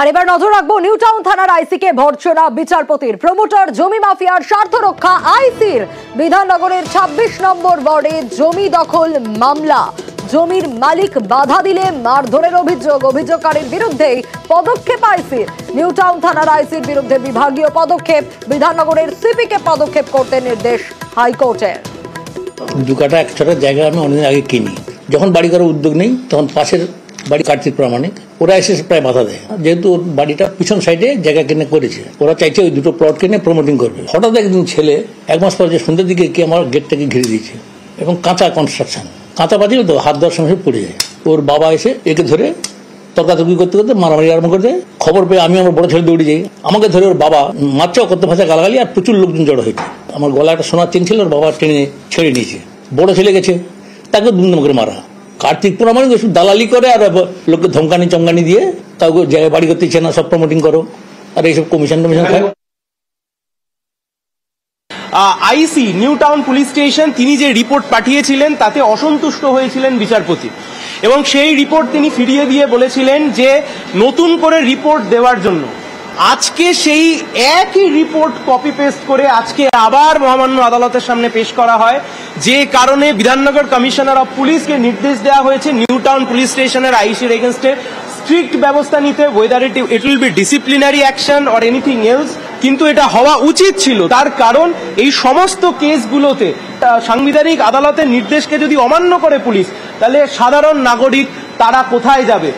আর এবার নজর রাখবো নিউ টাউন থানার আইসিকে ভর্ৎসনা বিচারপতির। প্রমোটার জমি মাফিয়ার স্বার্থ রক্ষা আইসির। বিধাননগরের ২৬ নম্বর ওয়ার্ডে জমি দখল মামলা। জমির মালিক বাধা দিলে মারধরের অভিযোগকারীর বিরুদ্ধে পদক্ষেপ আইসির। নিউ টাউন থানার আইসির বিরুদ্ধে বিভাগীয় পদক্ষেপ। বিধাননগরের সিপিকে পদক্ষেপ করতে নির্দেশ হাইকোর্টের। 2 কাঠা 1 ছটা জায়গা আমি অনেকদিন আগে কিনি, যখন বাড়ি করার উদ্যোগ নেই তখন পাশের বাড়ি কার্তিক প্রামাণিক ওরা এসে প্রায় বাধা দেয়, যেহেতু ওর বাড়িটা পিছন সাইডে জায়গা কিনে করেছে, ওরা চাইছে ওই 2টো প্লট কিনে প্রমোটিং করবে। হঠাৎ একদিন ছেলে 1 মাস পর যে সন্ধ্যের দিকে কি আমার গেটটাকে ঘিরে দিয়েছে এবং কাঁচা কনস্ট্রাকশন, কাঁচা পাতি তো হাত দেওয়ার সময় পড়ে যায়। ওর বাবা এসে একে ধরে তর্কাতর্কি করতে করতে মারামারি আরম্ভ করে দেয়। খবর পেয়ে আমি আমার বড় ছেলে দৌড়ে যাই, আমাকে ধরে ওর বাবা মারচাও করতে ভাষা গালাগালি, আর প্রচুর লোকজন জড়ো হয়েছে। আমার গলা একটা সোনার চেন ছিল, ওর বাবা টেনে ছেড়ে নিয়েছে। বড় ছেলে গেছে, তাকে দুমদম করে মারা। কার্তিক প্রামাণিক ওষুধ দালালি করে আর লোককে ধমকানি চমকানি দিয়ে কাউকে জায়গায় বাড়ি করতে ইচ্ছে না, সব প্রমোটিং করো আর এইসব কমিশন খায়। আইসি নিউ টাউন পুলিশ স্টেশন তিনি যে রিপোর্ট পাঠিয়েছিলেন তাতে অসন্তুষ্ট হয়েছিলেন বিচারপতি, এবং সেই রিপোর্ট তিনি ফিরিয়ে দিয়ে বলেছিলেন যে নতুন করে রিপোর্ট দেওয়ার জন্য। আজকে সেই একই রিপোর্ট কপি পেস্ট করে আজকে আবার মহামান্য আদালতের সামনে পেশ করা হয়, যে কারণে বিধাননগর কমিশনার অফ পুলিশকে নির্দেশ দেওয়া হয়েছে নিউ টাউন পুলিশ স্টেশনের আইসির এগেনস্টে স্ট্রিক্ট ব্যবস্থা নিতে, weather it will be disciplinary action or anything else. কিন্তু এটা হওয়া উচিত ছিল, তার কারণ এই সমস্ত কেসগুলোতে সাংবিধানিক আদালতের নির্দেশকে যদি অমান্য করে পুলিশ, তাহলে সাধারণ নাগরিক তারা কোথায় যাবে?